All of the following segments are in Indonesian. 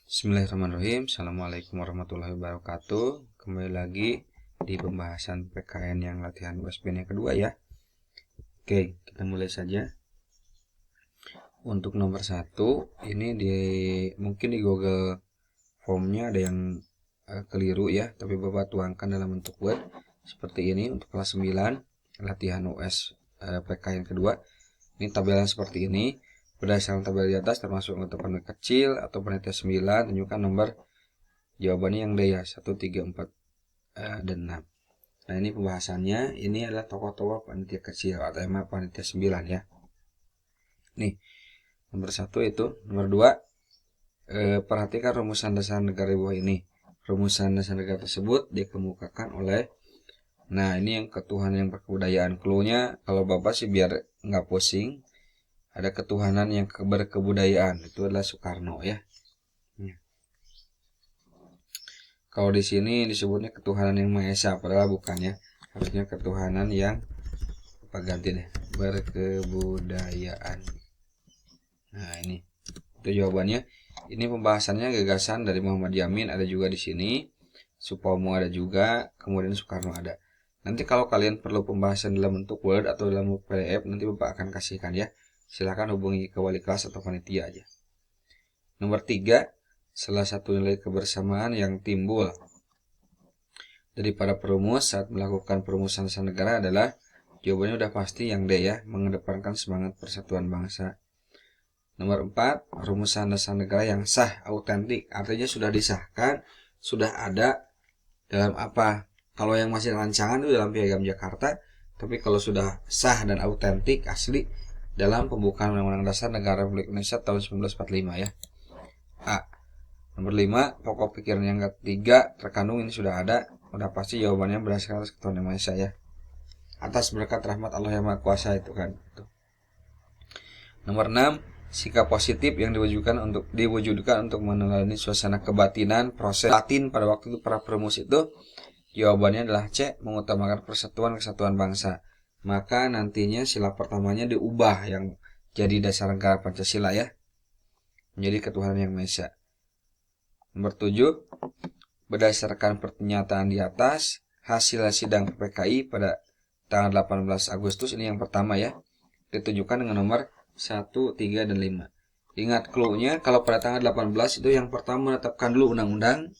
Bismillahirrahmanirrahim. Assalamualaikum warahmatullahi wabarakatuh. Kembali lagi di pembahasan PKN yang latihan USBN yang kedua ya. Oke, kita mulai saja. Untuk nomor 1 ini mungkin di Google Formnya ada yang keliru ya, tapi Bapak tuangkan dalam bentuk Word seperti ini untuk kelas 9 latihan US PKN kedua. Ini tabelnya seperti ini. Berdasarkan tabel di atas termasuk untuk panel kecil atau panitia 9, tunjukkan nomor jawabannya yang D ya, 1, 3, 4, dan 6. Nah ini pembahasannya, ini adalah tokoh-tokoh panitia kecil atau emang panitia 9 ya. Nih, nomor 1 itu. Nomor 2, perhatikan rumusan dasar negara di bawah ini. Rumusan dasar negara tersebut dikemukakan oleh, nah ini yang ketuhanan yang berkebudayaan. Cluenya kalau Bapak sih biar nggak pusing, ada ketuhanan yang berkebudayaan, itu adalah Soekarno ya. Kalau di sini disebutnya ketuhanan yang Maha Esa, padahal bukan ya. Harusnya ketuhanan yang apa ganti deh, berkebudayaan. Nah ini itu jawabannya. Ini pembahasannya gagasan dari Muhammad Yamin ada juga di sini, Supomo ada juga, kemudian Soekarno ada. Nanti kalau kalian perlu pembahasan dalam bentuk Word atau dalam PDF, nanti Bapak akan kasihkan ya. Silakan hubungi ke wali kelas atau panitia aja. Nomor 3, salah satu nilai kebersamaan yang timbul dari para perumus saat melakukan perumusan dasar negara adalah, jawabannya udah pasti yang D ya, mengedepankan semangat persatuan bangsa. Nomor 4, rumusan dasar negara yang sah, autentik, artinya sudah disahkan, sudah ada dalam apa? Kalau yang masih rancangan itu dalam Piagam Jakarta, tapi kalau sudah sah dan autentik asli dalam pembukaan Undang-Undang Dasar Negara Republik Indonesia tahun 1945 ya. A. Nomor 5, pokok pikiran yang ketiga terkandung ini sudah ada, udah pasti jawabannya berdasarkan atas ketuhanan yang Maha Esa ya. Atas berkat rahmat Allah yang Maha Kuasa itu kan. Nomor 6, sikap positif yang diwujudkan untuk meneladani suasana kebatinan proses batin pada waktu itu para perumus itu, jawabannya adalah C, mengutamakan persatuan kesatuan bangsa. Maka nantinya sila pertamanya diubah yang jadi dasar negara Pancasila ya, menjadi ketuhanan yang Maha Esa. Nomor 7, berdasarkan pernyataan di atas, hasil sidang PPKI pada tanggal 18 Agustus ini yang pertama ya, ditujukan dengan nomor 1, 3, dan 5. Ingat clue-nya, kalau pada tanggal 18 itu yang pertama menetapkan dulu undang-undang,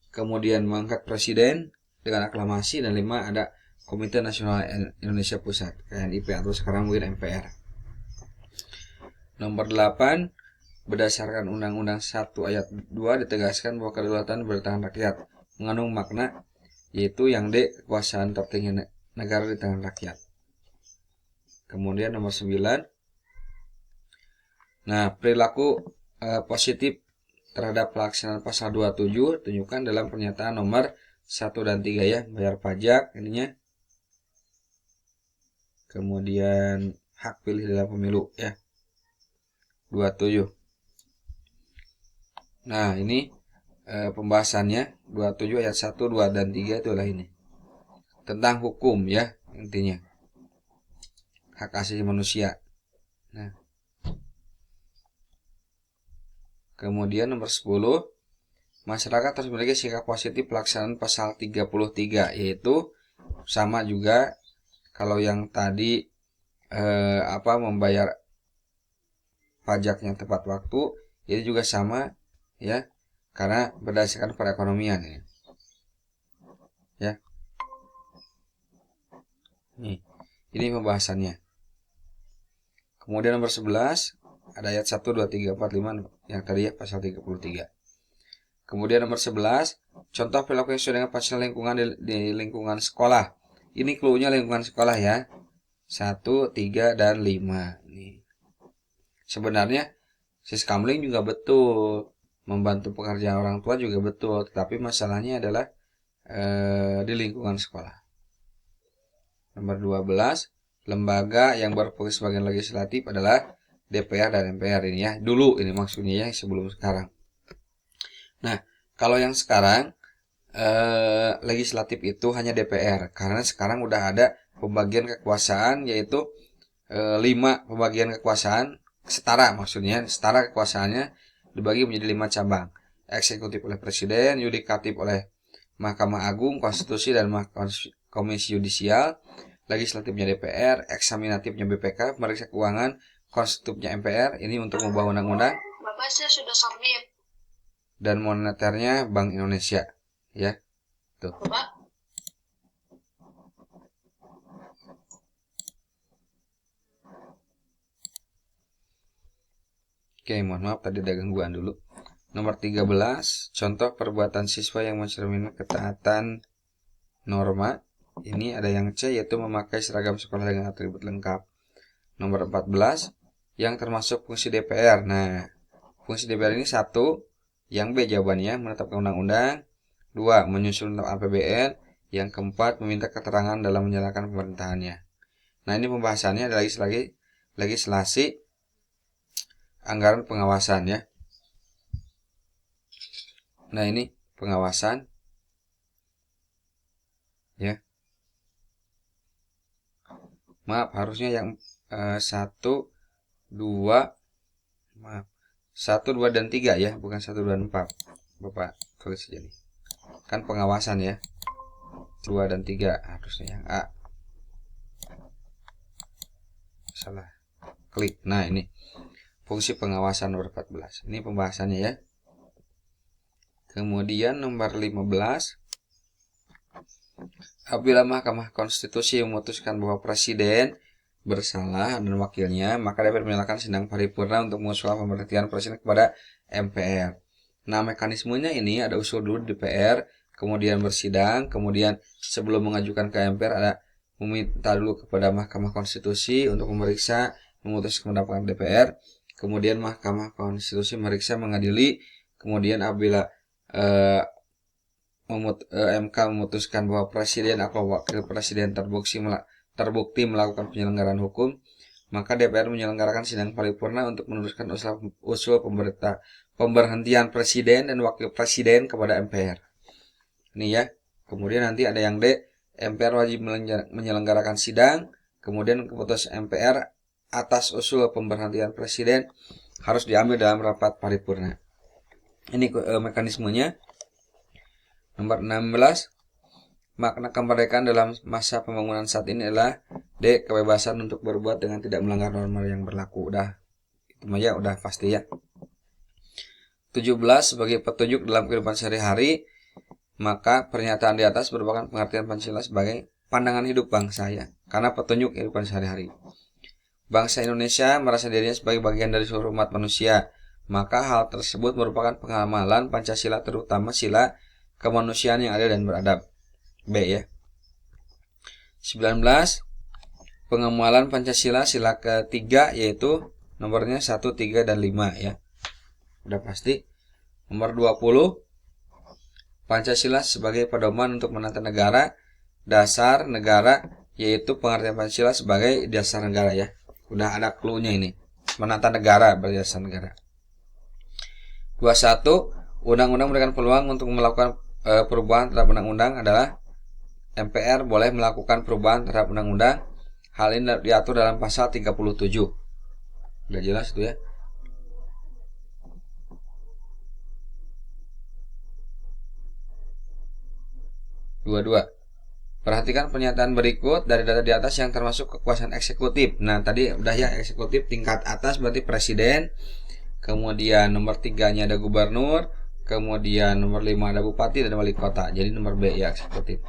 kemudian mengangkat presiden dengan aklamasi, dan 5 ada Komite Nasional Indonesia Pusat, KNIP atau sekarang mungkin MPR. Nomor 8, berdasarkan Undang-Undang 1 ayat 2 ditegaskan bahwa kedaulatan bertangan rakyat, mengandung makna yaitu yang D, kekuasaan tertinggi negara di tangan rakyat. Kemudian nomor 9, nah perilaku positif terhadap pelaksanaan pasal 27 tunjukkan dalam pernyataan nomor 1 dan 3 ya, bayar pajak ininya, kemudian hak pilih dalam pemilu ya, 27. Nah ini pembahasannya 27 ayat 1, 2, dan 3 itulah ini tentang hukum ya, intinya hak asasi manusia. Nah kemudian nomor 10, masyarakat harus memiliki sikap positif pelaksanaan pasal 33, yaitu sama juga kalau yang tadi membayar pajaknya tepat waktu, ini juga sama ya, karena berdasarkan perekonomian ya. Nih, ini pembahasannya. Kemudian nomor 11 ada ayat 1, 2, 3, 4, 5 yang tadi ya, pasal 33. Kemudian nomor 11, contoh perilaku yang sesuai dengan pasal lingkungan di lingkungan sekolah. Ini clue-nya lingkungan sekolah ya, 1, 3, dan 5. Nih. Sebenarnya siskamling juga betul, membantu pekerjaan orang tua juga betul, tetapi masalahnya adalah di lingkungan sekolah. Nomor 12, lembaga yang berfungsi sebagai legislatif adalah DPR dan MPR ini ya. Dulu ini maksudnya ya, sebelum sekarang. Nah, kalau yang sekarang legislatif itu hanya DPR, karena sekarang udah ada pembagian kekuasaan, yaitu 5 pembagian kekuasaan setara, maksudnya setara kekuasaannya dibagi menjadi 5 cabang. eksekutif oleh Presiden, yudikatif oleh Mahkamah Agung, Konstitusi dan Komisi Yudisial, legislatifnya DPR, eksaminatifnya BPK, pemeriksa keuangan, konstitutifnya MPR, ini untuk mengubah undang-undang. Bapak, saya sudah submit. Dan moneternya Bank Indonesia, ya. Tuh. Bapak. Oke, mohon maaf tadi ada gangguan dulu. Nomor 13, contoh perbuatan siswa yang mencerminkan ketaatan norma. Ini ada yang C, yaitu memakai seragam sekolah dengan atribut lengkap. Nomor 14, yang termasuk fungsi DPR. Nah, fungsi DPR ini 1, yang B jawabannya menetapkan undang-undang. 2, menyusun APBN. Yang keempat, meminta keterangan dalam menjalankan pemerintahannya. Nah, ini pembahasannya ada legislasi anggaran pengawasan, ya. Nah, ini pengawasan, ya. Maaf, harusnya yang 1, 2, 2 dan 3 ya, bukan 1, 2 dan 4. Bapak tulis saja nih. Kan pengawasan ya. 2 dan 3 harusnya yang A. Salah. Klik. Nah, ini fungsi pengawasan nomor 14. Ini pembahasannya ya. Kemudian nomor 15. Apabila Mahkamah Konstitusi memutuskan bahwa Presiden bersalah dan wakilnya, maka dapat menyalakan sidang paripurna untuk mengusulkan pemberhentian Presiden kepada MPR. Nah, mekanismenya ini ada usul dulu di DPR, kemudian bersidang, kemudian sebelum mengajukan ke MPR ada meminta dulu kepada Mahkamah Konstitusi untuk memutuskan pendapat DPR, kemudian Mahkamah Konstitusi meriksa, mengadili, kemudian apabila MK memutuskan bahwa Presiden atau Wakil Presiden terbukti melakukan penyelenggaraan hukum, maka DPR menyelenggarakan sidang paripurna untuk meneruskan usul pemberhentian Presiden dan Wakil Presiden kepada MPR. Ini ya. Kemudian nanti ada yang D, MPR wajib menyelenggarakan sidang, kemudian keputusan MPR atas usul pemberhentian Presiden harus diambil dalam rapat paripurna. Ini mekanismenya. Nomor 16, makna kemerdekaan dalam masa pembangunan saat ini adalah D, kebebasan untuk berbuat dengan tidak melanggar norma yang berlaku. Udah, itu aja udah pasti ya. 17, sebagai petunjuk dalam kehidupan sehari-hari, maka pernyataan di atas merupakan pengertian Pancasila sebagai pandangan hidup bangsa ya, karena petunjuk kehidupan sehari-hari. Bangsa Indonesia merasa dirinya sebagai bagian dari seluruh umat manusia, maka hal tersebut merupakan pengamalan Pancasila, terutama sila kemanusiaan yang adil dan beradab. B ya. 19, pengamalan Pancasila sila ketiga, yaitu nomornya 1, 3, dan 5 ya. Udah pasti. Nomor 20, Pancasila sebagai pedoman untuk menata negara, dasar negara, yaitu pengertian Pancasila sebagai dasar negara ya. Udah ada clue-nya ini. Menata negara berdasar negara. 21, undang-undang memberikan peluang untuk melakukan perubahan terhadap undang-undang adalah MPR boleh melakukan perubahan terhadap undang-undang. Hal ini diatur dalam pasal 37. Udah jelas itu ya. Dua. Perhatikan pernyataan berikut dari data di atas yang termasuk kekuasaan eksekutif. Nah, tadi udah ya, eksekutif tingkat atas berarti presiden. Kemudian nomor 3-nya ada gubernur. Kemudian nomor 5 ada bupati dan wali kota. Jadi nomor B ya, eksekutif.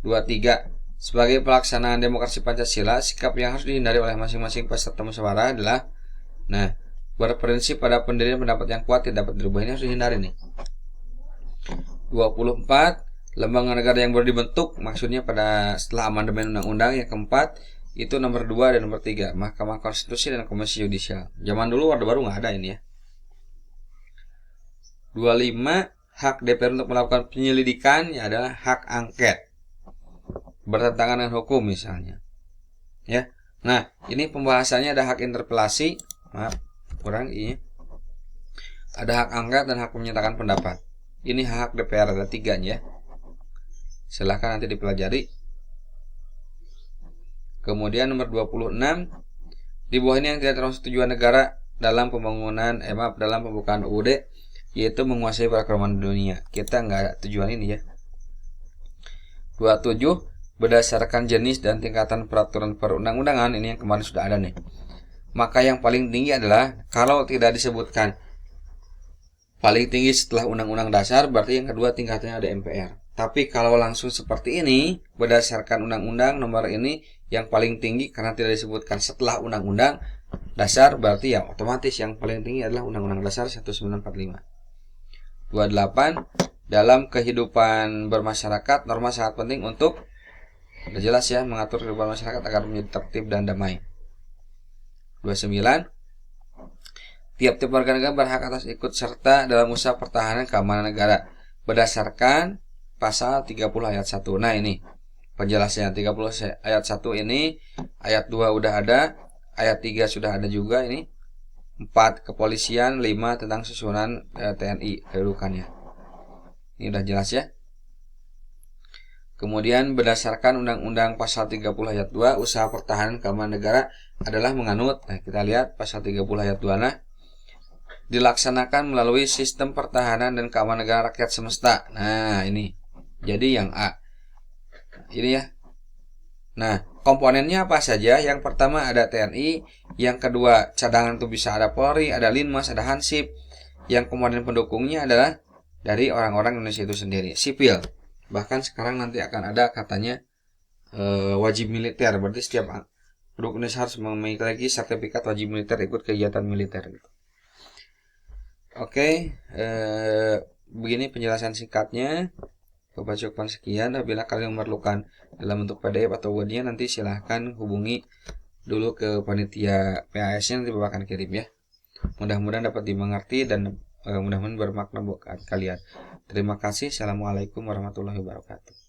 23. Sebagai pelaksanaan demokrasi Pancasila, sikap yang harus dihindari oleh masing-masing peserta musyawarah adalah berprinsip pada pendirian pendapat yang kuat tidak dapat dirubah. Ini harus dihindari nih. 24. Lembaga negara yang baru dibentuk, maksudnya pada setelah amandemen undang-undang. Yang keempat itu nomor 2 dan nomor 3, Mahkamah Konstitusi dan Komisi Yudisial. Zaman dulu Orde Baru nggak ada ini ya. 25, hak DPR untuk melakukan penyelidikan ya adalah hak angket bertentangan dengan hukum misalnya ya. Nah, ini pembahasannya ada hak interpelasi, ada hak angket dan hak menyatakan pendapat. Ini hak DPR, ada 3 ya. Silahkan nanti dipelajari. Kemudian nomor 26, di bawah ini yang tidak termasuk tujuan negara dalam pembangunan dalam pembukaan UUD yaitu menguasai perekonomian dunia. Kita nggak ada tujuan ini ya. 27. Berdasarkan jenis dan tingkatan peraturan perundang-undangan, ini yang kemarin sudah ada nih. Maka yang paling tinggi adalah, kalau tidak disebutkan paling tinggi setelah undang-undang dasar, berarti yang kedua tingkatnya ada MPR. Tapi kalau langsung seperti ini, berdasarkan undang-undang nomor ini, yang paling tinggi karena tidak disebutkan setelah undang-undang dasar, berarti ya otomatis yang paling tinggi adalah undang-undang dasar 1945. 28. Dalam kehidupan bermasyarakat, norma sangat penting untuk, udah jelas ya, mengatur kehidupan masyarakat agar menjadi tertib dan damai. 29. Tiap-tiap warga negara berhak atas ikut serta dalam usaha pertahanan keamanan negara berdasarkan pasal 30 ayat 1. Nah ini penjelasannya, 30 ayat 1 ini, ayat 2 udah ada, ayat 3 sudah ada juga ini. 4 kepolisian, 5 tentang susunan TNI kedudukannya. Ini udah jelas ya. Kemudian berdasarkan Undang-Undang Pasal 30 ayat 2, usaha pertahanan keamanan negara adalah menganut, nah kita lihat pasal 30 ayat 2, nah, dilaksanakan melalui sistem pertahanan dan keamanan negara rakyat semesta. Nah ini, jadi yang A ini ya. Nah komponennya apa saja? Yang pertama ada TNI, yang kedua cadangan itu bisa ada Polri, ada Linmas, ada Hansip. Yang komponen pendukungnya adalah dari orang-orang Indonesia itu sendiri, sipil. Bahkan sekarang nanti akan ada katanya wajib militer, berarti setiap penduduk Indonesia harus memiliki sertifikat wajib militer ikut kegiatan militer gitu. Oke, begini penjelasan singkatnya. Bapak cukup sekian. Apabila kalian memerlukan dalam bentuk PDF atau Word-nya, nanti silahkan hubungi dulu ke panitia PAS-nya, nanti Bapak akan kirim ya. Mudah-mudahan dapat dimengerti dan mudah-mudahan bermakna buat kalian. Terima kasih. Assalamualaikum warahmatullahi wabarakatuh.